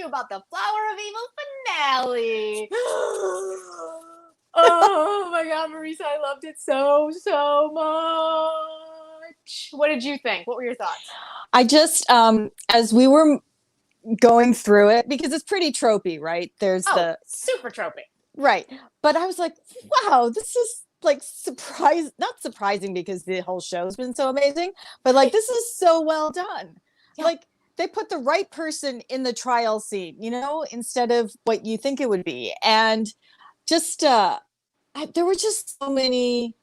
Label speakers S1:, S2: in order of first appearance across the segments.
S1: you about the Flower of Evil finale. Oh my God, Marisa, I loved it so much. What did you think? What were your thoughts?
S2: I just, as we were going through it, because it's pretty tropey, right? There's
S1: super tropey.
S2: Right. But I was like, wow, this is like not surprising because the whole show's been so amazing, but like this is so well done. Yeah. Like they put the right person in the trial scene, instead of what you think it would be. And just there were just so many,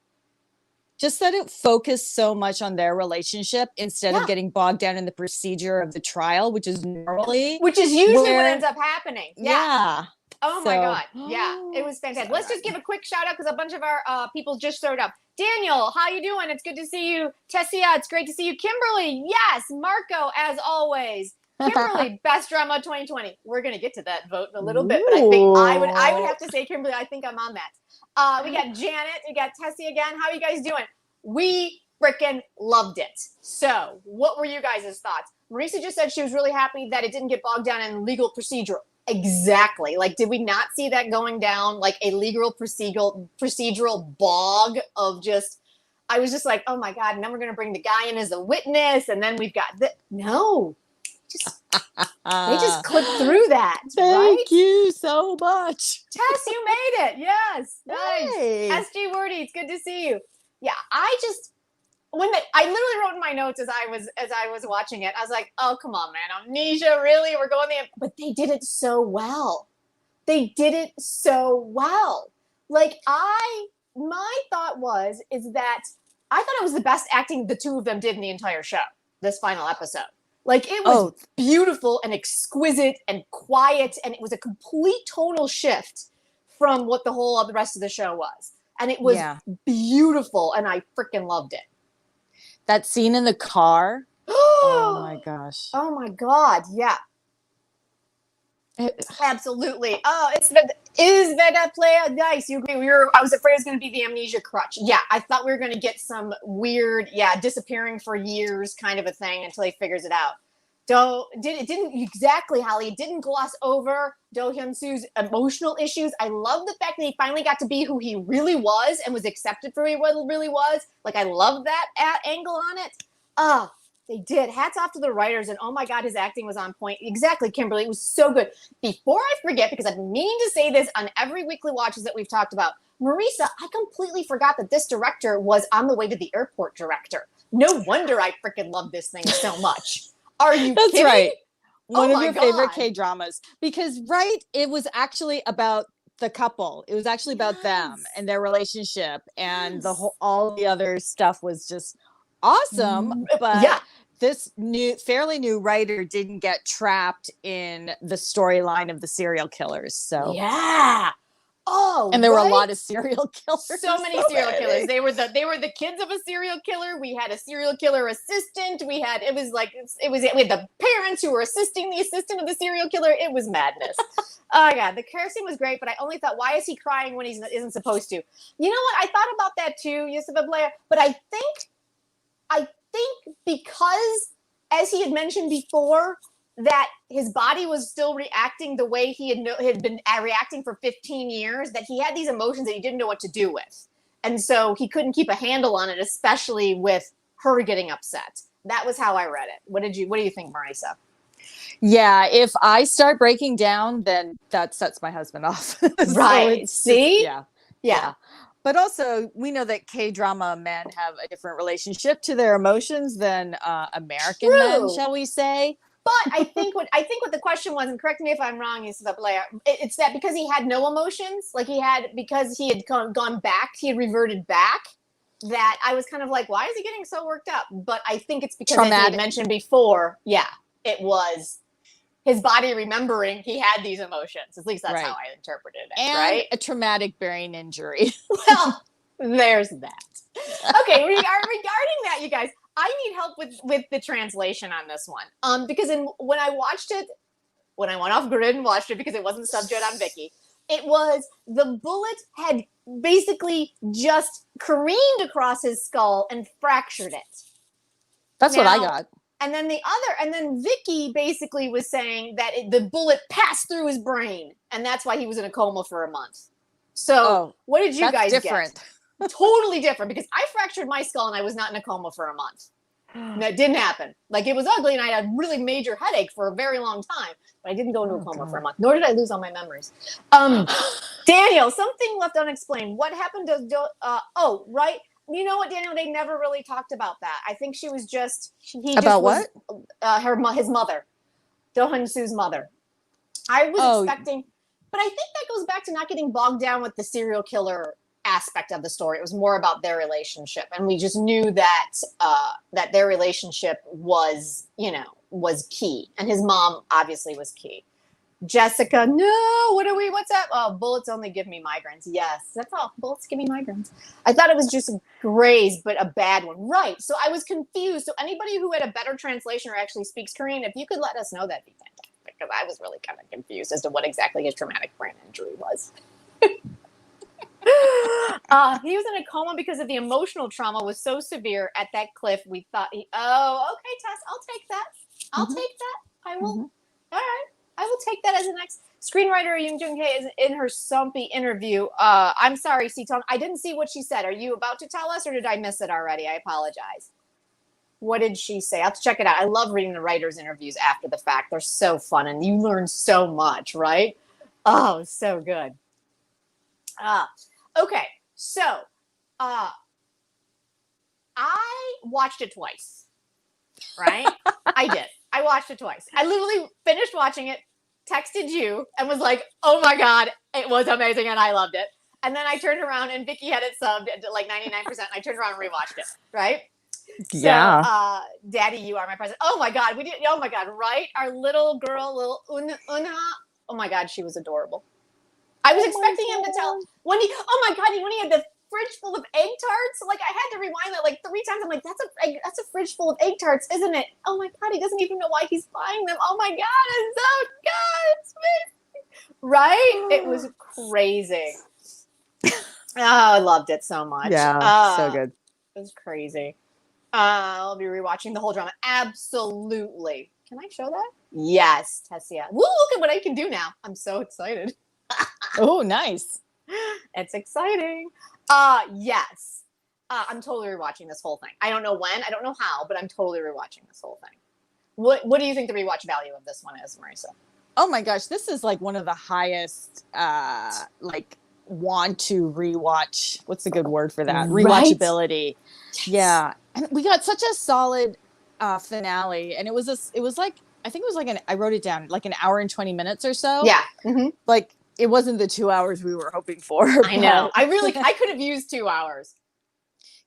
S2: just that it focused so much on their relationship instead of getting bogged down in the procedure of the trial, which is usually what
S1: ends up happening.
S2: Yeah.
S1: Oh my God. Yeah, it was fantastic. Let's just give a quick shout out because a bunch of our people just showed up. Daniel, how you doing? It's good to see you. Tessia, it's great to see you. Kimberly, yes. Marco, as always. Kimberly, best drama 2020. We're gonna get to that vote in a little bit, but I think I would have to say Kimberly. I think I'm on that. We got Janet, we got Tessie again. How are you guys doing? We freaking loved it. So, what were you guys' thoughts? Marisa just said she was really happy that it didn't get bogged down in legal procedure. Exactly. Like, did we not see that going down like a legal procedural bog of just? I was just like, oh my God! And then we're gonna bring the guy in as a witness, and then we've got no. They just clipped through that.
S2: Thank you so much.
S1: Tess, you made it. Yes. Nice. Hey. SG Wordy, it's good to see you. Yeah, I literally wrote in my notes as I was watching it, I was like, oh, come on, man. Amnesia, really? We're going there. But they did it so well. They did it so well. Like, my thought is that I thought it was the best acting the two of them did in the entire show, this final episode. Like, it was beautiful and exquisite and quiet, and it was a complete tonal shift from what the rest of the show was. And it was beautiful, and I freaking loved it.
S2: That scene in the car. Oh, my gosh.
S1: Oh, my God, yeah. Absolutely. Oh, is that play nice? You agree? I was afraid it was going to be the amnesia crutch. Yeah, I thought we were going to get some weird, disappearing for years kind of a thing until he figures it out. It didn't exactly, Holly. It didn't gloss over Do Hyun Soo's emotional issues. I love the fact that he finally got to be who he really was and was accepted for who he really was. Like, I love that angle on it. They did. Hats off to the writers, and oh my God, his acting was on point. Exactly, Kimberly. It was so good. Before I forget, because I've been meaning to say this on every weekly watches that we've talked about, Marisa, I completely forgot that this director was On the Way to the Airport director. No wonder I freaking love this thing so much. Are you
S2: That's
S1: kidding?
S2: Right. One of your favorite K-dramas. Because, it was actually about the couple. It was actually about them and their relationship, and all the other stuff was just awesome. But this fairly new writer didn't get trapped in the storyline of the serial killers. So and there were a lot of serial killers.
S1: So many serial killers. They were the kids of a serial killer. We had a serial killer assistant. We had the parents who were assisting the assistant of the serial killer. It was madness. Oh my God, the care scene was great, but I only thought, why is he crying when he isn't supposed to? You know what? I thought about that too, Yusuf Blair. But I think because, as he had mentioned before, that his body was still reacting the way he had been reacting for 15 years, that he had these emotions that he didn't know what to do with. And so he couldn't keep a handle on it, especially with her getting upset. That was how I read it. What do you think, Marisa?
S2: Yeah, if I start breaking down, then that sets my husband off.
S1: Right. See?
S2: Yeah. But also, we know that K-drama men have a different relationship to their emotions than American men, shall we say?
S1: But I think what the question was, and correct me if I'm wrong, Yusuf Blair, it's that because he had no emotions, because he had gone back, he had reverted back, that I was kind of like, why is he getting so worked up? But I think it's because, as he had mentioned before, it was his body remembering he had these emotions. At least that's how I interpreted it.
S2: And a traumatic brain injury.
S1: Well, there's that. Okay, regarding that, you guys, I need help with the translation on this one. Because when I went off grid and watched it because it wasn't subject on Viki, it was the bullet had basically just careened across his skull and fractured it.
S2: That's what I got.
S1: And then Vicky basically was saying that the bullet passed through his brain, and that's why he was in a coma for a month. So what did you guys get? Totally different, because I fractured my skull and I was not in a coma for a month. No, it didn't happen. Like, it was ugly and I had a really major headache for a very long time, but I didn't go into a coma for a month, nor did I lose all my memories. Daniel, something left unexplained. What happened to, right. You know what, Daniel, they never really talked about that. I think she was just, his mother, Do-Hyun Soo's mother. I was expecting, but I think that goes back to not getting bogged down with the serial killer aspect of the story. It was more about their relationship, and we just knew that that their relationship was key, and his mom obviously was key. Jessica, no, what's that? Oh, bullets only give me migraines. Yes, that's all. Bullets give me migraines. I thought it was just a graze, but a bad one. Right. So I was confused. So anybody who had a better translation or actually speaks Korean, if you could let us know, that'd be fantastic, because I was really kind of confused as to what exactly his traumatic brain injury was. He was in a coma because of the emotional trauma was so severe at that cliff. We thought okay, Tess, I'll take that. I'll take that. I will. All right. I will take that as the next. Screenwriter Lee Joon Gi is in her Stumpy interview. I'm sorry, Seaton. I didn't see what she said. Are you about to tell us, or did I miss it already? I apologize. What did she say? I'll have to check it out. I love reading the writers' interviews after the fact. They're so fun, and you learn so much, right? Oh, so good. Okay, so I watched it twice, right? I did. I watched it twice. I literally finished watching it, texted you, and was like, oh my God, it was amazing, and I loved it. And then I turned around, and Vicky had it subbed at like 99%, and I turned around and rewatched it, right?
S2: Yeah.
S1: So, Daddy, you are my present. Oh my God, oh my God, right? Our little girl, little Unha, oh my God, she was adorable. I was expecting him to tell when he had the fridge full of egg tarts. Like, I had to rewind that like 3 times. I'm like, that's a fridge full of egg tarts, isn't it? Oh my God, he doesn't even know why he's buying them. Oh my God, it's so good. It's amazing. Right? It was crazy. I loved it so much.
S2: Yeah, so good.
S1: It was crazy. I'll be rewatching the whole drama. Absolutely. Can I show that? Yes, Tessia. Woo, look at what I can do now. I'm so excited.
S2: Oh, nice.
S1: It's exciting. Yes. I'm totally rewatching this whole thing. I don't know when, I don't know how, but I'm totally rewatching this whole thing. What do you think the rewatch value of this one is, Marisa?
S2: Oh my gosh, this is like one of the highest want to rewatch. What's a good word for that? Rewatchability. Yes. Yeah. And we got such a solid finale, and it was like, I think it was like I wrote it down, like an hour and 20 minutes or so.
S1: Yeah. Mm-hmm.
S2: Like, it wasn't the 2 hours we were hoping for.
S1: I know. I could have used 2 hours.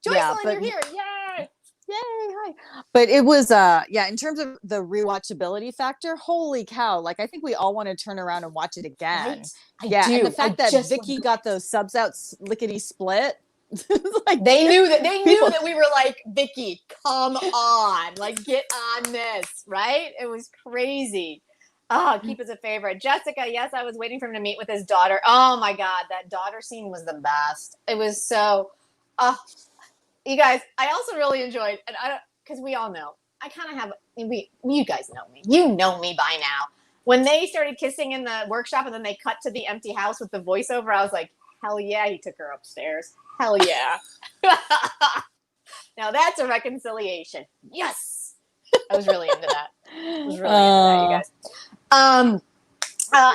S1: Joycelyn, you're here. Yay.
S2: Yay. Hi. But it was, in terms of the rewatchability factor, holy cow. Like, I think we all want to turn around and watch it again.
S1: Right?
S2: I do. And the fact that Vicky got those subs out lickety split.
S1: Like, they knew that we were like, Vicky, come on, like, get on this, right? It was crazy. Keep as a favorite. Jessica, yes, I was waiting for him to meet with his daughter. Oh my God, that daughter scene was the best. It was so, you guys, I also really enjoyed, and because we all know, I kind of have, you guys know me. You know me by now. When they started kissing in the workshop and then they cut to the empty house with the voiceover, I was like, hell yeah, he took her upstairs. Hell yeah. Now that's a reconciliation. Yes. I was really into that. You guys. And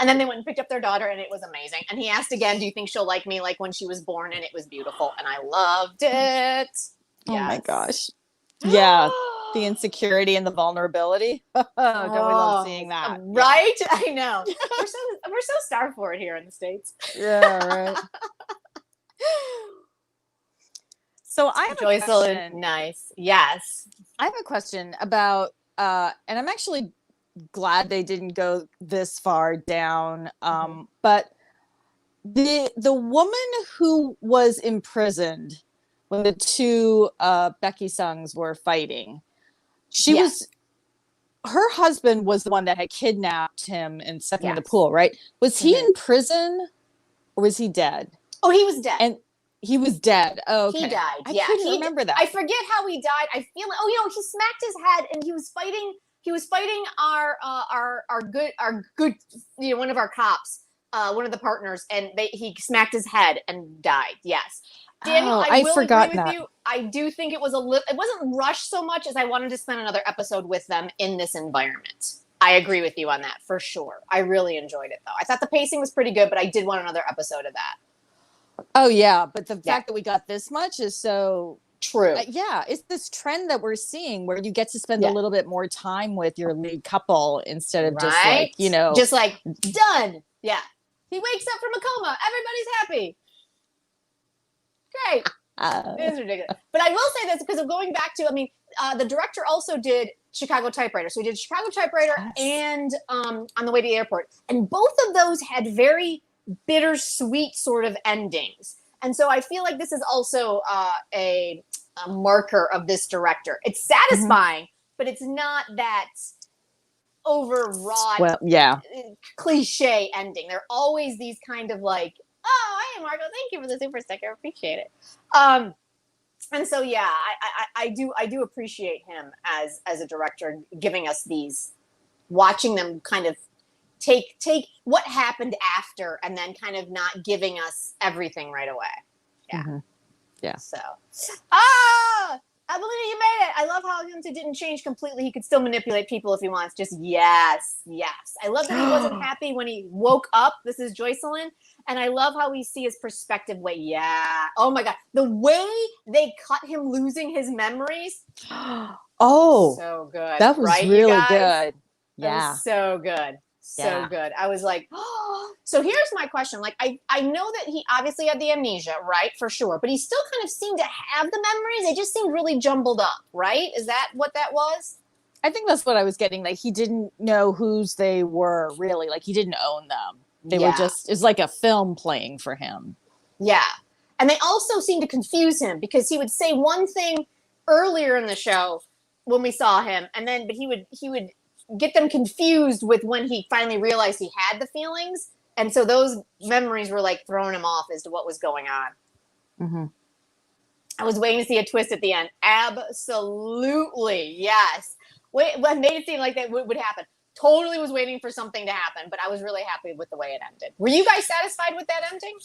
S1: then they went and picked up their daughter, and it was amazing. And he asked again, do you think she'll like me like when she was born? And it was beautiful. And I loved it. Yes.
S2: Oh my gosh. Yeah. The insecurity and the vulnerability. Don't we love seeing that?
S1: Right? Yeah. I know. We're so starved for it here in the States.
S2: Yeah, right. So I have a question.
S1: Nice. Yes.
S2: I have a question about, and I'm actually glad they didn't go this far down. But the woman who was imprisoned when the two Becky Sungs were fighting, her husband was the one that had kidnapped him and stuck him in the pool, right? Was he in prison or was he dead?
S1: Oh, he was dead.
S2: And He was dead. Oh, okay.
S1: He died.
S2: I
S1: Yeah,
S2: couldn't remember that.
S1: I forget how he died. I feel like, oh, he smacked his head, and he was fighting. He was fighting our good, one of our cops, one of the partners, and he smacked his head and died. Yes. Daniel, I will agree with you. I do think it was it wasn't rushed so much as I wanted to spend another episode with them in this environment. I agree with you on that for sure. I really enjoyed it though. I thought the pacing was pretty good, but I did want another episode of that.
S2: Oh yeah, but the fact that we got this much is so
S1: true.
S2: It's this trend that we're seeing where you get to spend a little bit more time with your lead couple instead of just like,
S1: just like done. Yeah. He wakes up from a coma. Everybody's happy. Great. It's ridiculous. But I will say this because of going back to, the director also did Chicago Typewriter. So he did Chicago Typewriter and On the Way to the Airport. And both of those had very bittersweet sort of endings. And so I feel like this is also a marker of this director. It's satisfying, but it's not that overwrought, cliche ending. They're always these kind of like, oh, hey, Marco, thank you for the super sticker. Appreciate it. And so, yeah, I do appreciate him as a director, giving us these, watching them kind of take what happened after and then kind of not giving us everything right away. Yeah.
S2: Mm-hmm. Yeah.
S1: So, Evelina, you made it. I love how Hyun Soo didn't change completely. He could still manipulate people if he wants. Just yes. I love that he wasn't happy when he woke up. This is Joycelyn. And I love how we see his perspective way. Yeah. Oh my God. The way they cut him losing his memories.
S2: Oh.
S1: So good.
S2: That was really good. Yeah.
S1: That was so good. So good. I was like, oh. So here's my question. Like, I know that he obviously had the amnesia, right? For sure. But he still kind of seemed to have the memories. They just seemed really jumbled up, right? Is that what that was?
S2: I think that's what I was getting. Like, he didn't know whose they were really. Like, he didn't own them. They were just, it's like a film playing for him. Yeah.
S1: And they also seemed to confuse him because he would say one thing earlier in the show when we saw him. And then, but he would get them confused with when he finally realized he had the feelings. And so those memories were like throwing him off as to what was going on.
S2: Mm-hmm.
S1: I was waiting to see a twist at the end. Absolutely. Yes. Wait, what made it seem like that would happen? Totally was waiting for something to happen, but I was really happy with the way it ended. Were you guys satisfied with that ending?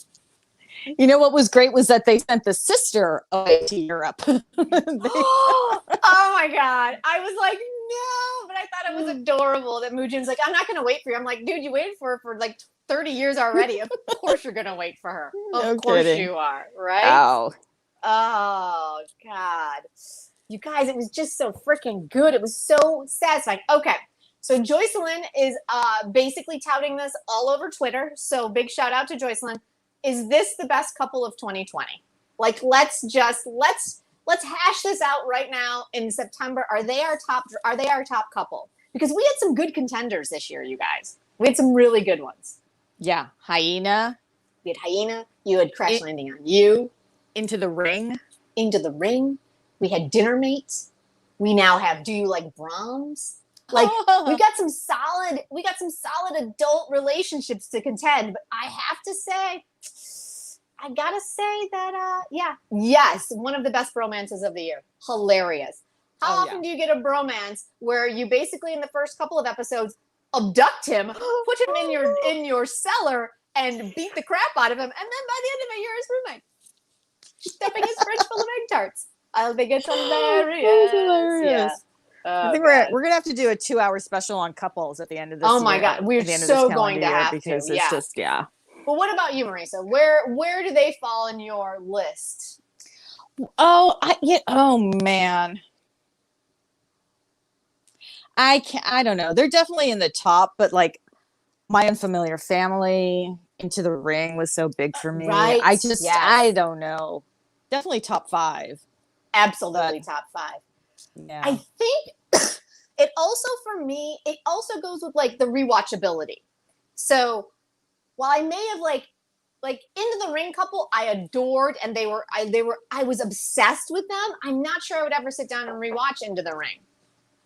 S2: You know what was great was that they sent the sister away to Europe.
S1: Oh my God. I was like, no, but I thought it was adorable that Moo Jin's like, I'm not going to wait for you. I'm like, dude, you waited for her for like 30 years already. Of course you're going to wait for her. Of course you are, right?
S2: Wow.
S1: Oh, God. You guys, it was just so freaking good. It was so satisfying. Okay. So Joycelyn is basically touting this all over Twitter. So big shout out to Joycelyn. Is this the best couple of 2020? Like, let's hash this out right now in September. Are they our top couple? Because we had some good contenders this year, you guys. We had some really good ones.
S2: Yeah. Hyena.
S1: We had Hyena. You had Crash Landing on You.
S2: Into the Ring.
S1: We had Dinner Mate. We now have Do You Like Brahms? Like, we got some solid adult relationships to contend, but I have to say, I gotta say that, yes, one of the best bromances of the year. Hilarious. How often do you get a bromance where you basically in the first couple of episodes abduct him, put him in your cellar, and beat the crap out of him, and then by the end of it, you're his roommate, stuffing his fridge full of egg tarts. I think it's hilarious. Yeah.
S2: I think we're gonna have to do a 2-hour special on couples at the end of this.
S1: Oh my God, we're so going to have
S2: because
S1: to.
S2: It's just
S1: But what about you, Marisa? Where do they fall in your list?
S2: Oh man, I don't know. They're definitely in the top, but like My Unfamiliar Family, Into the Ring was so big for me.
S1: Right.
S2: I don't know. Definitely top 5.
S1: Absolutely top 5.
S2: Yeah.
S1: I think it also, for me, it also goes with like the rewatchability. So while I may have like Into the Ring couple, I adored, and I was obsessed with them. I'm not sure I would ever sit down and rewatch Into the Ring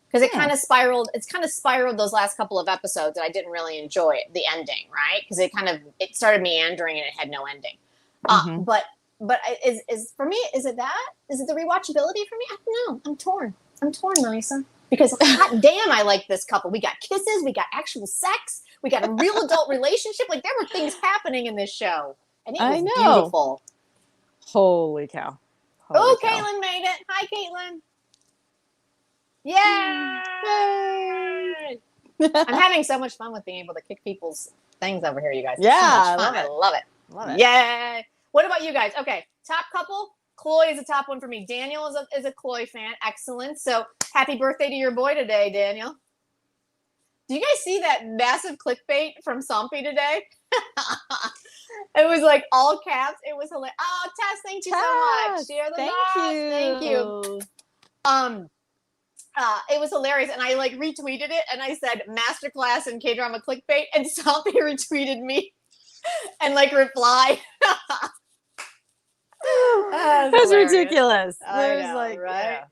S1: because it kind of spiraled. It's kind of spiraled those last couple of episodes, and I didn't really enjoy it, the ending, right? Because it started meandering and it had no ending.
S2: Mm-hmm.
S1: But but is for me, is it that? Is it the rewatchability for me? I don't know. I'm torn, Marisa. Because hot damn, I like this couple. We got kisses, we got actual sex, we got a real adult relationship. Like there were things happening in this show, and it was beautiful.
S2: Holy cow!
S1: Oh, Caitlin made it. Hi, Caitlin. Yay! I'm having so much fun with being able to kick people's things over here, you guys.
S2: Yeah,
S1: so much fun. I love it. Love it. Yay! What about you guys? Okay, top couple. Chloe is a top one for me. Daniel is a Chloe fan. Excellent. So happy birthday to your boy today, Daniel. Do you guys see that massive clickbait from Sompy today? It was like all caps. It was hilarious. Oh, Tess, thank you so much. You're the best. Thank you. It was hilarious, and I like retweeted it, and I said masterclass in K-drama clickbait, and Sompy retweeted me and like replied.
S2: That's ridiculous.
S1: I know,
S2: like,
S1: right?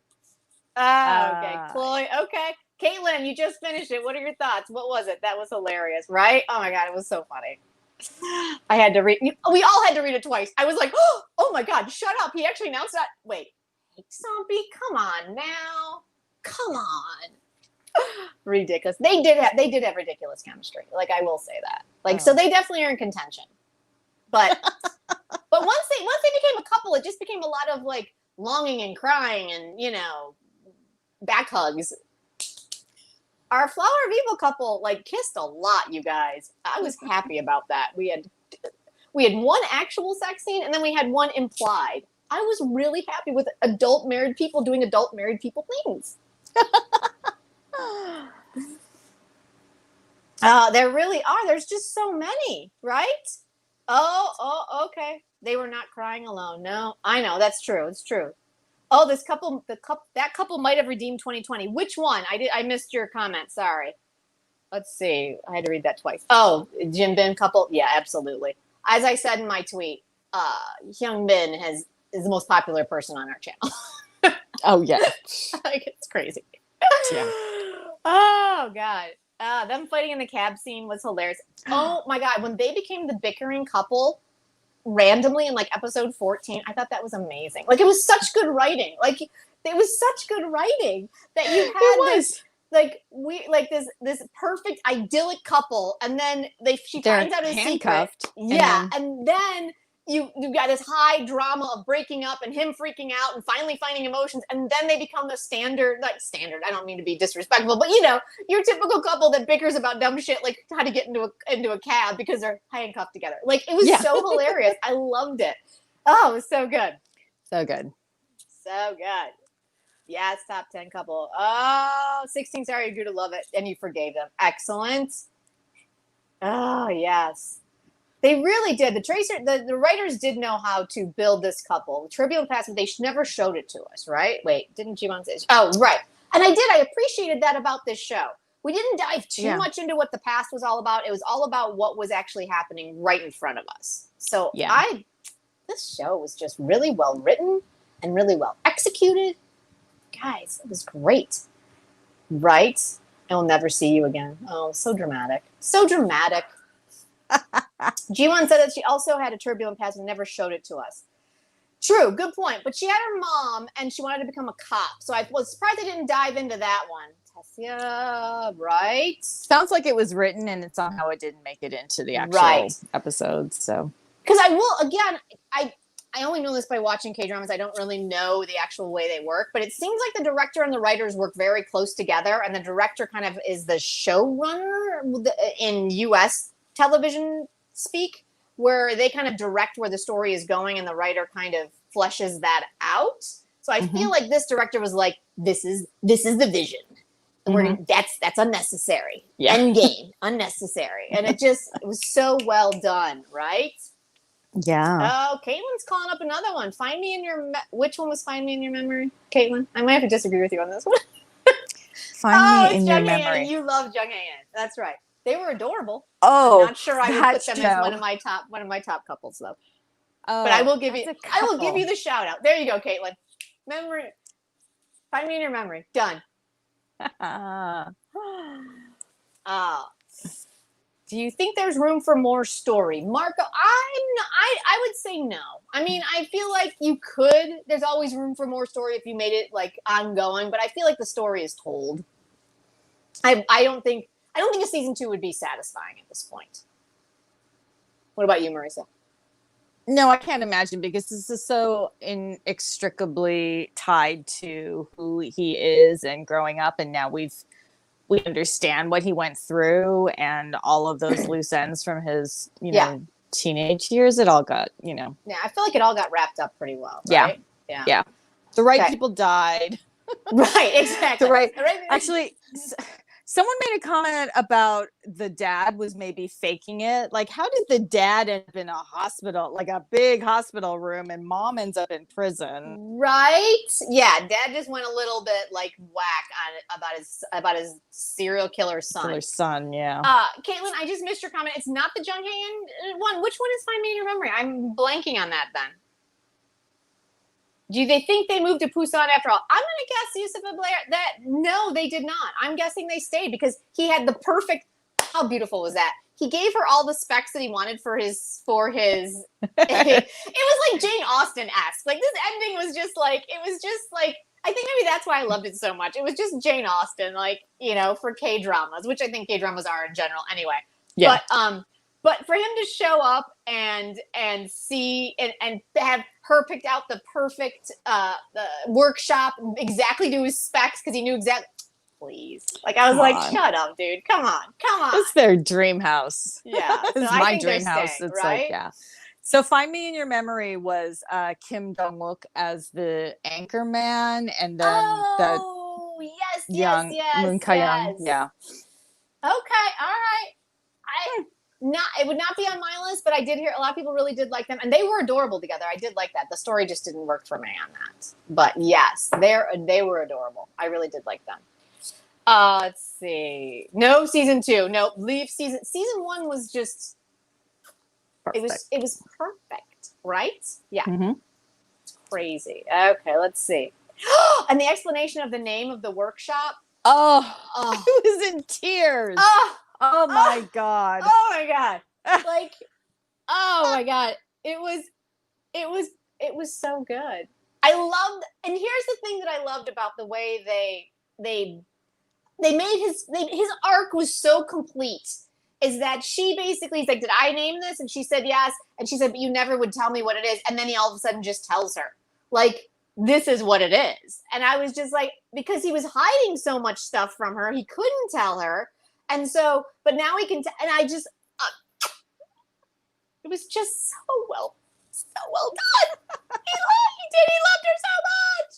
S1: Okay, Chloe. Okay, Caitlin, you just finished it. What are your thoughts? What was it? That was hilarious, right? Oh my god, it was so funny. I had to read. We all had to read it twice. I was like, oh my god, shut up! He actually announced that. Wait, Sompy, come on now, come on. Ridiculous. They did have ridiculous chemistry. Like I will say that. Like so, they definitely are in contention. But once they became a couple, it just became a lot of like longing and crying and back hugs. Our Flower of Evil couple like kissed a lot, you guys. I was happy about that. We had one actual sex scene and then we had one implied. I was really happy with adult married people doing adult married people things. There really are. There's just so many, right? Oh, okay. They were not crying alone. No, I know. That's true. It's true. Oh, that couple might have redeemed 2020. Which one? I missed your comment. Sorry. Let's see. I had to read that twice. Oh, Jin Bin couple. Yeah, absolutely. As I said in my tweet, Hyun Bin is the most popular person on our channel.
S2: Oh yeah.
S1: Like it's crazy.
S2: Yeah.
S1: Oh god. Them fighting in the cab scene was hilarious. Oh my god, when they became the bickering couple randomly in like episode 14, I thought that was amazing. Like it was such good writing. Like it was such good writing that you had this perfect idyllic couple, and then she finds out his
S2: handcuffed.
S1: Secret. Yeah, and then you got this high drama of breaking up and him freaking out and finally finding emotions, and then they become the standard. I don't mean to be disrespectful, but your typical couple that bickers about dumb shit like how to get into a cab because they're handcuffed together. Like it was so hilarious. I loved it. Oh, it was so good.
S2: So good.
S1: So good. Yes, top 10 couple. Oh, 16 sorry you grew to love it and you forgave them. Excellent. Oh, yes. They really did. The writers did know how to build this couple. Turbulent past, but they never showed it to us, right? Wait, didn't JoonGi say? Oh, right. And I appreciated that about this show. We didn't dive too much into what the past was all about. It was all about what was actually happening right in front of us. So this show was just really well written and really well executed. Guys, it was great. Right? I will never see you again. Oh, so dramatic. So dramatic. Ji-won said that she also had a turbulent past and never showed it to us. True, good point. But she had her mom and she wanted to become a cop. So I was surprised they didn't dive into that one. Tessia, right?
S2: Sounds like it was written and somehow it didn't make it into the actual episodes. So,
S1: because I only know this by watching K-dramas. I don't really know the actual way they work, but it seems like the director and the writers work very close together, and the director kind of is the showrunner in U.S. television speak, where they kind of direct where the story is going, and the writer kind of fleshes that out. So I feel like this director was like, "This is the vision. And that's unnecessary. End game, unnecessary," and it was so well done, right?
S2: Yeah.
S1: Oh, Caitlin's calling up another one. Find me in your which one was Find Me in Your Memory, Caitlin? I might have to disagree with you on this one.
S2: Find Me in Your Memory.
S1: You love Jung Hae. That's right. They were adorable.
S2: Oh,
S1: I'm not sure I would put them as one of my top couples though. But I will give you the shout out. There you go, Caitlin. Memory. Find Me in Your Memory. Done. Do you think there's room for more story? Marco, I would say no. I mean, I feel like you could. There's always room for more story if you made it like ongoing, but I feel like the story is told. I don't think a season 2 would be satisfying at this point. What about you, Marisa?
S2: No, I can't imagine, because this is so inextricably tied to who he is and growing up, and now we understand what he went through and all of those loose ends from his, teenage years. It all got,
S1: Yeah, I feel like it all got wrapped up pretty well, right?
S2: Yeah. The right people died.
S1: Right, exactly.
S2: Actually, someone made a comment about the dad was maybe faking it. Like, how did the dad end up in a hospital, like a big hospital room, and mom ends up in prison?
S1: Right? Yeah, dad just went a little bit like whack on about his serial killer son.
S2: Yeah.
S1: Caitlin, I just missed your comment. It's not the Jung Hae one. Which one is Find Me in Your Memory? I'm blanking on that then. Do they think they moved to Busan after all? I'm going to guess, Yusuf Blair, that no, they did not. I'm guessing they stayed because he had the perfect, how beautiful was that? He gave her all the specs that he wanted for his it was like Jane Austen-esque. Like, this ending was just like, I think maybe that's why I loved it so much. It was just Jane Austen, like, for K-dramas, which I think K-dramas are in general anyway.
S2: Yeah.
S1: But for him to show up and see and have her picked out the perfect workshop, exactly to his specs, because he knew exactly. Please, like, I was like, shut up, dude. Come on.
S2: It's their dream house.
S1: Yeah,
S2: it's my dream house. It's
S1: right?
S2: like, yeah. So Find Me in Your Memory was Kim Dong-wook as the anchor man, and then young Moon Ka-young. Yeah.
S1: Okay, all right. It would not be on my list, but I did hear a lot of people really did like them, and they were adorable together. I did like that. The story just didn't work for me on that. But yes, they were adorable. I really did like them. Let's see. No season 2. Nope. Leave season 1 was just perfect. It was perfect, right? Yeah.
S2: Mm-hmm.
S1: It's crazy. Okay, let's see. And the explanation of the name of the workshop.
S2: Oh. I was in tears. Oh my God.
S1: Oh my God. Like, oh my God. It was so good. I loved, and here's the thing that I loved about the way they made his arc was so complete, is that she basically is like, did I name this? And she said yes. And she said, but you never would tell me what it is. And then he all of a sudden just tells her, like, this is what it is. And I was just like, because he was hiding so much stuff from her, he couldn't tell her. And so, but now he can, and I just, it was just so well done. He loved her so much.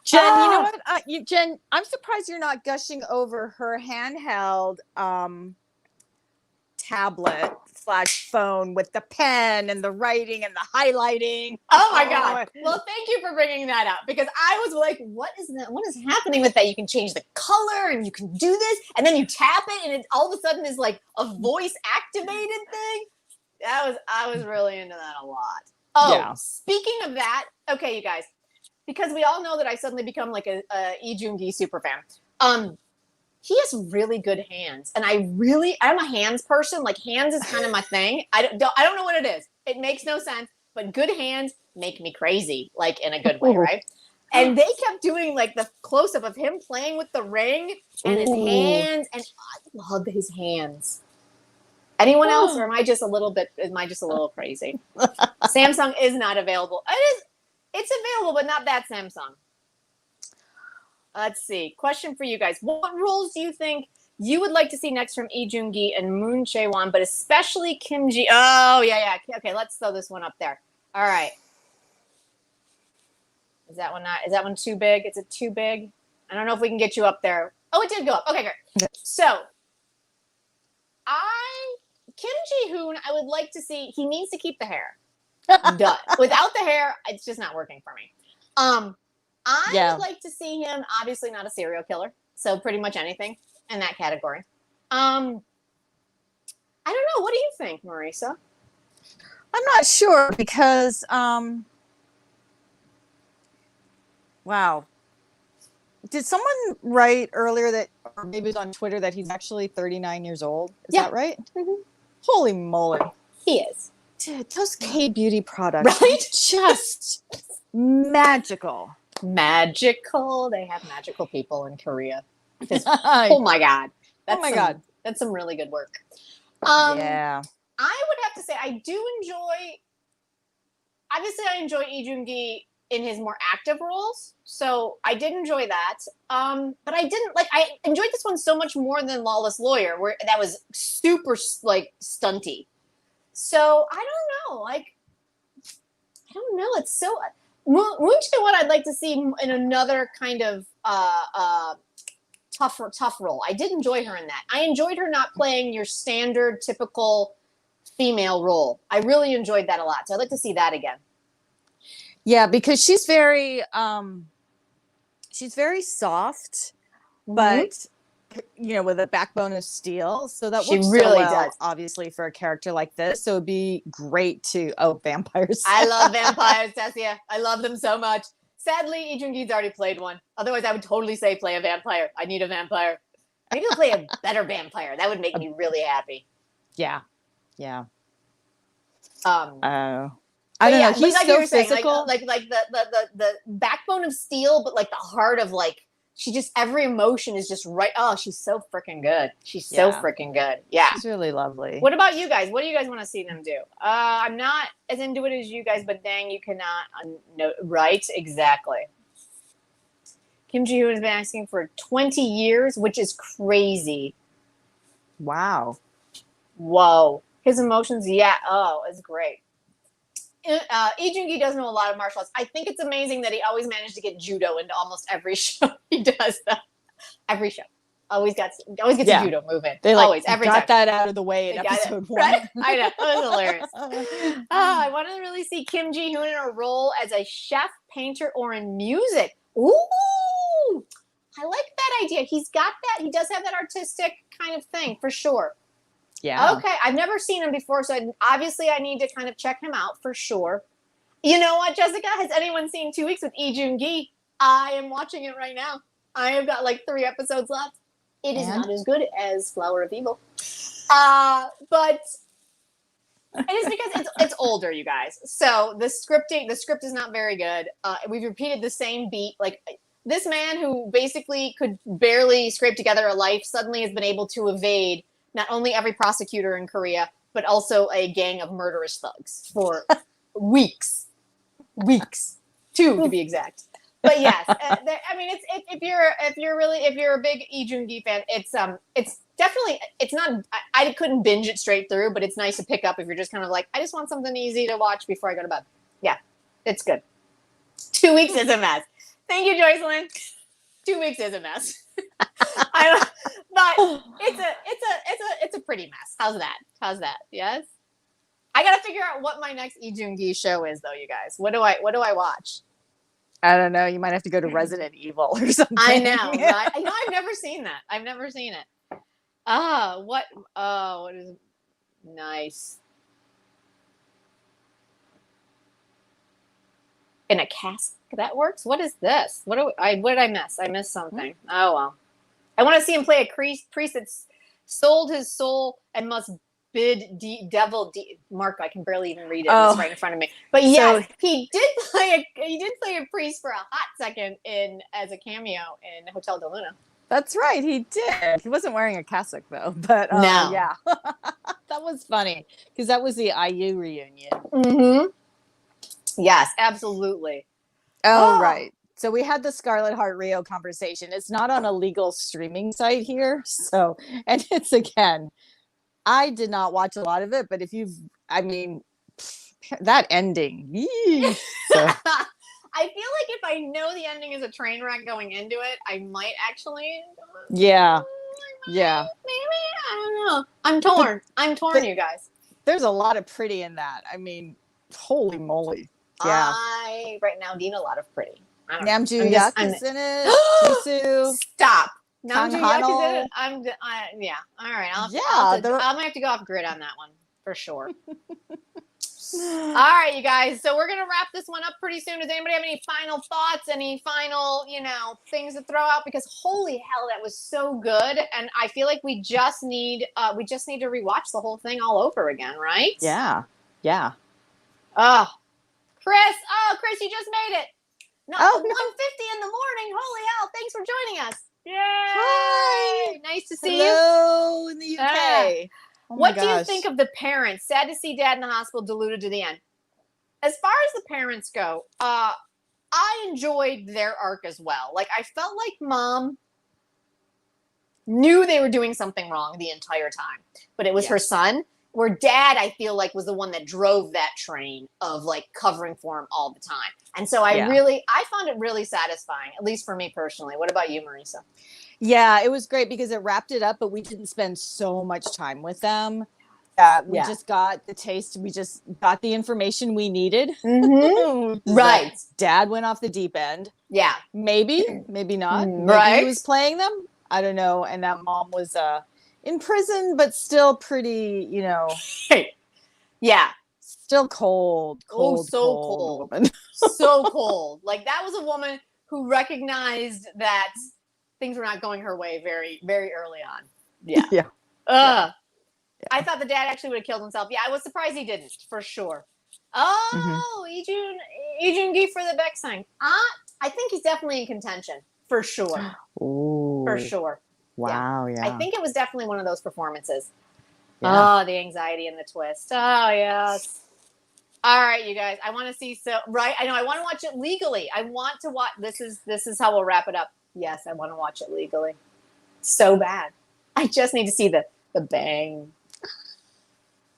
S2: Jen, you know what? Jen, I'm surprised you're not gushing over her handheld tablet / phone with the pen and the writing and the highlighting.
S1: Oh my God. Well, thank you for bringing that up, because I was like, what is that? What is happening with that? You can change the color and you can do this, and then you tap it and it all of a sudden is like a voice activated thing. I was really into that a lot. Oh, yeah. Speaking of that, okay, you guys, because we all know that I suddenly become like a Lee Joon Gi super fan. He has really good hands, and I'm a hands person. Like, hands is kind of my thing. I don't know what it is. It makes no sense, but good hands make me crazy, like, in a good way, right? And they kept doing like the close up of him playing with the ring and his hands, and I love his hands. Anyone else, or am I just a little crazy? Samsung is not available. It's available, but not that Samsung. Let's see. Question for you guys. What roles do you think you would like to see next from Lee Joon Gi and Moon Chae Won, but especially Kim Ji? Oh, yeah. Okay, let's throw this one up there. All right. Is that one too big? Is it too big? I don't know if we can get you up there. Oh, it did go up. Okay, great. So, Kim Ji-hoon, I would like to see, he needs to keep the hair. Done. Without the hair, it's just not working for me. I would like to see him, obviously not a serial killer, so pretty much anything in that category. I don't know. What do you think, Marisa?
S2: I'm not sure, because wow. Did someone write earlier that, or maybe it was on Twitter, that he's actually 39 years old? Is that right?
S1: Mm-hmm.
S2: Holy moly.
S1: He is.
S2: Dude, those K-beauty products,
S1: Right?
S2: just magical.
S1: Magical. They have magical people in Korea. Oh my God.
S2: God.
S1: That's some really good work.
S2: Yeah.
S1: I would have to say I do enjoy, obviously I enjoy Lee Joon Gi in his more active roles. So I did enjoy that. But I enjoyed this one so much more than Lawless Lawyer, where that was super like stunty. So I don't know. Like, I don't know. It's so Moo Jin, what I'd like to see in another kind of tough role. I did enjoy her in that. I enjoyed her not playing your standard typical female role. I really enjoyed that a lot. So I'd like to see that again.
S2: Yeah, because she's very soft, but with a backbone of steel. So that
S1: She
S2: works
S1: really
S2: so well,
S1: does.
S2: obviously, for a character like this. So it'd be great to vampires.
S1: I love vampires, Tessia. I love them so much. Sadly, Lee Joon Gi's already played one. Otherwise, I would totally say play a vampire. I need a vampire. Maybe I'll play a better vampire. That would make me really happy.
S2: Yeah. Yeah.
S1: I
S2: don't know. He's
S1: like
S2: so
S1: you were saying,
S2: physical.
S1: like the backbone of steel, but like the heart of like, she just, every emotion is just right. Oh, she's so freaking good. She's so freaking good. Yeah.
S2: She's really lovely.
S1: What about you guys? What do you guys want to see them do? I'm not as into it as you guys, but dang, you cannot. No, right? Exactly. Kim Ji-hoon has been asking for 20 years, which is crazy.
S2: Wow.
S1: Whoa. His emotions, yeah. Oh, it's great. Lee Joon Gi does know a lot of martial arts. I think it's amazing that he always managed to get judo into almost every show he does. Every show. Always gets a judo move in.
S2: They
S1: always, every
S2: got
S1: time.
S2: that out of the way in episode 1.
S1: Right? I know. It was hilarious. I want to really see Kim Ji-hoon in a role as a chef, painter, or in music. Ooh! I like that idea. He's got that. He does have that artistic kind of thing, for sure.
S2: Yeah.
S1: Okay. I've never seen him before, so obviously I need to kind of check him out for sure. You know what, Jessica? Has anyone seen 2 Weeks with Lee Joon Gi? I am watching it right now. I have got like 3 episodes left. It is not as good as Flower of Evil. But it is because it's older, you guys. So the script is not very good. We've repeated the same beat. Like, this man who basically could barely scrape together a life suddenly has been able to evade not only every prosecutor in Korea, but also a gang of murderous thugs for weeks. 2 to be exact. But yes, I mean, if you're a big Lee Joon Gi fan, it's definitely, it's not, I couldn't binge it straight through, but it's nice to pick up if you're just kind of like, I just want something easy to watch before I go to bed. Yeah, it's good. 2 weeks is a mess. Thank you, Joycelyn. 2 weeks is a mess. But it's a pretty mess. How's that? Yes. I gotta figure out what my next Lee Joon Gi show is, though, you guys. What do I watch? I
S2: don't know. You might have to go to Resident Evil or something.
S1: I know. Right? I've never seen that. I've never seen it. What is nice? In a cask that works. What is this? What did I miss? I missed something. Oh well. I want to see him play a priest that's sold his soul and must bid Mark. I can barely even read it. It's right in front of me. But yes, he did play a priest for a hot second as a cameo in Hotel de Luna.
S2: That's right, he did. He wasn't wearing a cassock though, but
S1: no.
S2: Yeah, that was funny because that was the IU reunion.
S1: Mm-hmm. Yes, absolutely.
S2: Oh, right. So we had the Scarlet Heart Rio conversation. It's not on a legal streaming site here, so, and it's again, I did not watch a lot of it, but that ending. So.
S1: I feel like if I know the ending is a train wreck going into it, I might actually.
S2: Yeah.
S1: Maybe, I don't know. I'm torn, you guys.
S2: There's a lot of pretty in that. I mean, holy moly. Yeah.
S1: I right now need a lot of pretty.
S2: Namju Yak is in it. Jisoo.
S1: Stop. Namju Yak is in it. Yeah. All right. I'm gonna have to go off grid on that one for sure. All right, you guys. So we're gonna wrap this one up pretty soon. Does anybody have any final thoughts? Any final, things to throw out? Because holy hell, that was so good, and I feel like we just need to rewatch the whole thing all over again, right?
S2: Yeah.
S1: Oh, Chris, you just made it. No, 1:50 in the morning. Holy hell! Thanks for joining us. Yay!
S2: Hi.
S1: Nice to see you.
S2: Hello in the UK. Oh my
S1: What do you
S2: gosh.
S1: think of the parents? Sad to see Dad in the hospital, deluded to the end. As far as the parents go, I enjoyed their arc as well. Like, I felt like Mom knew they were doing something wrong the entire time, but it was her son. Where Dad, I feel like, was the one that drove that train of like covering for him all the time. And so I found it really satisfying, at least for me personally. What about you, Marisa?
S2: Yeah, it was great because it wrapped it up, but we didn't spend so much time with them. We just got the taste. We just got the information we needed.
S1: Mm-hmm. Right.
S2: Dad went off the deep end.
S1: Yeah.
S2: Maybe not.
S1: Right.
S2: Maybe he was playing them. I don't know. And that mom was in prison, but still pretty,
S1: yeah.
S2: Still cold.
S1: So
S2: cold woman.
S1: So cold. Like, that was a woman who recognized that things were not going her way very, very early on. Yeah.
S2: Yeah.
S1: I thought the dad actually would have killed himself. Yeah, I was surprised he didn't, for sure. Oh, Lee Joon Gi for the Baek sign. I think he's definitely in contention, for sure.
S2: Ooh.
S1: For sure.
S2: Wow, yeah.
S1: I think it was definitely one of those performances. Yeah. Oh, the anxiety and the twist. Oh, yes. All right, you guys. I want to see right. I know. I want to watch it legally. I want to watch. This is how we'll wrap it up. Yes, I want to watch it legally. So bad. I just need to see the bang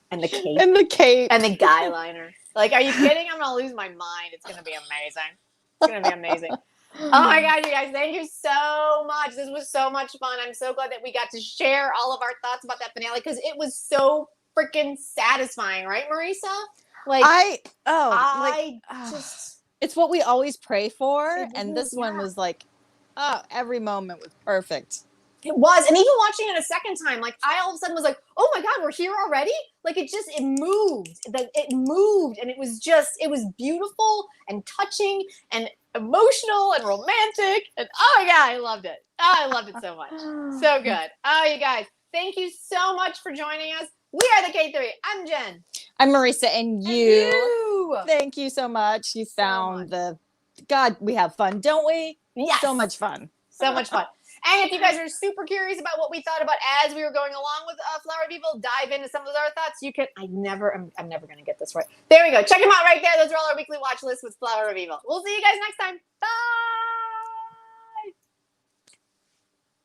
S1: and the cape and the guy liner. Like, are you kidding? I'm gonna lose my mind. It's gonna be amazing. It's gonna be amazing. Oh my God, you guys, thank you so much. This was so much fun. I'm so glad that we got to share all of our thoughts about that finale because it was so freaking satisfying, right, Marisa? Like,
S2: it's what we always pray for. And this one was like, every moment was perfect.
S1: It was. And even watching it a second time, like, I all of a sudden was like, oh my God, we're here already? Like, it moved. It moved. And it was beautiful and touching and emotional and romantic. And oh my God, I loved it. Oh, I loved it so much. So good. Oh, you guys, thank you so much for joining us. We are the KThree. I'm Jen.
S2: I'm Marisa, and you. Thank you so much. You found we have fun, don't we?
S1: Yes.
S2: So much fun.
S1: So much fun. And if you guys are super curious about what we thought about as we were going along with Flower of Evil, dive into some of our thoughts. You can. I'm never going to get this right. There we go. Check them out right there. Those are all our weekly watch lists with Flower of Evil. We'll see you guys next time. Bye.